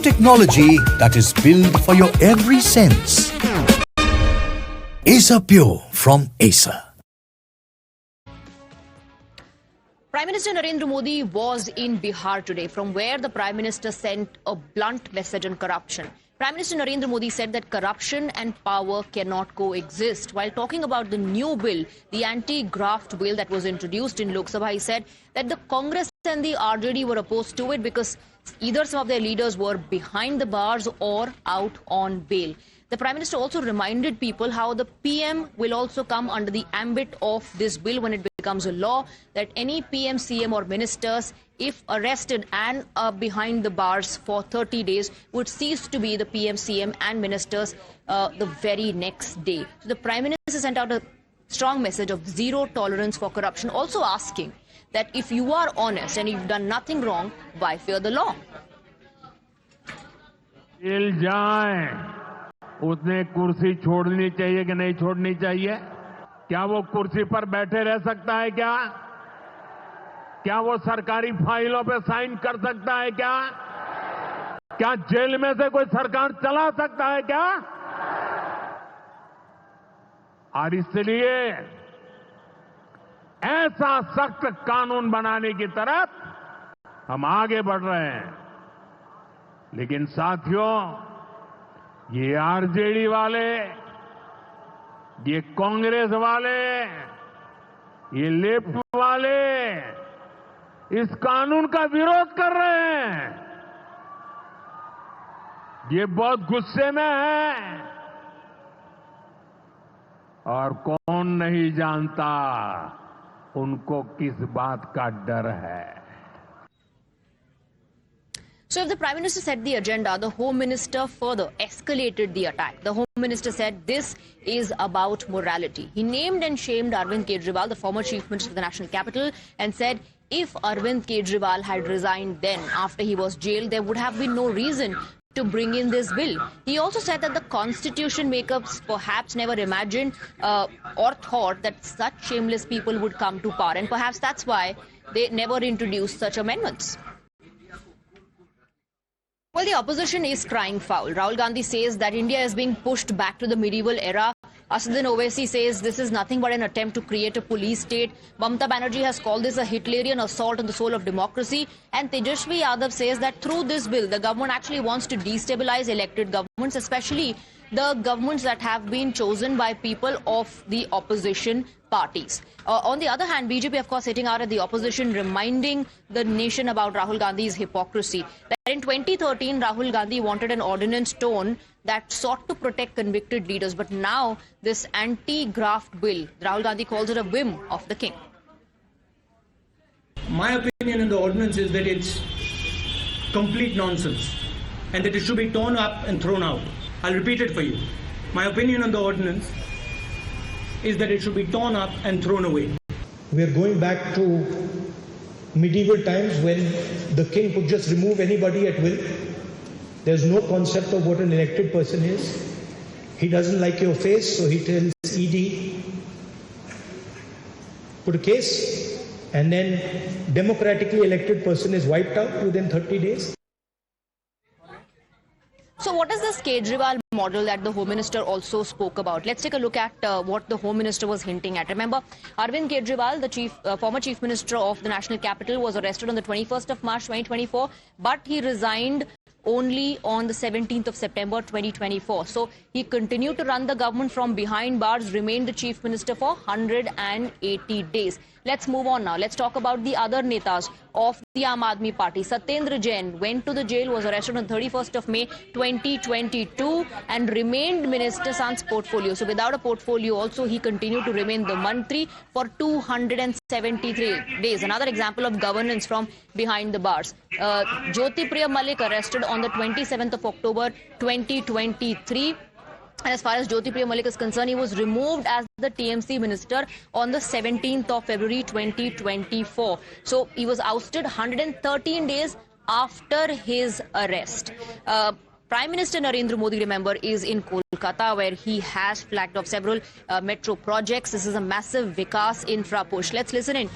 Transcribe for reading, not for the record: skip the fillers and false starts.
technology that is built for your every sense. Acer Pure from Acer. Prime Minister Narendra Modi was in Bihar today, from where the Prime Minister sent a blunt message on corruption. Prime Minister Narendra Modi said that corruption and power cannot coexist. While talking about the new bill, the Anti-Graft bill that was introduced in Lok Sabha, he said that the Congress and the RJD were opposed to it because either some of their leaders were behind the bars or out on bail. The Prime Minister also reminded people how the PM will also come under the ambit of this bill when it becomes a law, that any PM, CM or ministers, if arrested and are behind the bars for 30 days, would cease to be the PM, CM and ministers the very next day. So the Prime Minister sent out a strong message of zero tolerance for corruption, also asking that if you are honest and you've done nothing wrong, why fear the law? उसने कुर्सी छोड़नी चाहिए कि नहीं छोड़नी चाहिए? क्या वो कुर्सी पर बैठे रह सकता है क्या? क्या वो सरकारी फाइलों पे साइन कर सकता है क्या? क्या जेल में से कोई सरकार चला सकता है क्या? और इसलिए ऐसा सख्त कानून बनाने की तरफ हम आगे बढ़ रहे हैं। लेकिन साथियों, ये आरजेडी वाले, ये कांग्रेस वाले, ये लेफ्ट वाले इस कानून का विरोध कर रहे हैं। ये बहुत गुस्से में है और कौन नहीं जानता उनको किस बात का डर है। So if the Prime Minister set the agenda, the Home Minister further escalated the attack. The Home Minister said this is about morality. He named and shamed Arvind Kejriwal, the former Chief Minister of the National Capital, and said if Arvind Kejriwal had resigned then after he was jailed, there would have been no reason to bring in this bill. He also said that the constitution makers perhaps never imagined or thought that such shameless people would come to power, and perhaps that's why they never introduced such amendments. Well, the opposition is crying foul. Rahul Gandhi says that India is being pushed back to the medieval era. Asadin Owaisi says this is nothing but an attempt to create a police state. Mamata Banerjee has called this a Hitlerian assault on the soul of democracy. And Tejashwi Yadav says that through this bill, the government actually wants to destabilize elected governments, especially the governments that have been chosen by people of the opposition parties. On the other hand, BJP, of course, sitting out at the opposition, reminding the nation about Rahul Gandhi's hypocrisy. That in 2013, Rahul Gandhi wanted an ordinance tone that sought to protect convicted leaders. But now, this anti-graft bill, Rahul Gandhi calls it a whim of the king. My opinion on the ordinance is that it's complete nonsense and that it should be torn up and thrown out. I'll repeat it for you. My opinion on the ordinance is that it should be torn up and thrown away. We are going back to medieval times when the king could just remove anybody at will. There's no concept of what an elected person is. He doesn't like your face, so he tells ED, put a case, and then democratically elected person is wiped out within 30 days. So what is this Kejriwal model that the Home Minister also spoke about? Let's take a look at what the Home Minister was hinting at. Remember, Arvind Kejriwal, the former Chief Minister of the National Capital, was arrested on the 21st of March 2024, but he resigned only on the 17th of September 2024. So he continued to run the government from behind bars, remained the Chief Minister for 180 days. Let's move on now. Let's talk about the other netas of the Aam Aadmi Party. Satyendra Jain went to the jail, was arrested on 31st of May 2022 and remained Minister Sans portfolio. So without a portfolio also, he continued to remain the Mantri for 273 days. Another example of governance from behind the bars. Jyoti Priya Malik arrested on the 27th of October 2023. And as far as Jyoti Priya Malik is concerned, he was removed as the TMC minister on the 17th of February 2024. So he was ousted 113 days after his arrest. Prime Minister Narendra Modi, remember, is in Kolkata, where he has flagged off several metro projects. This is a massive Vikas infra push. Let's listen in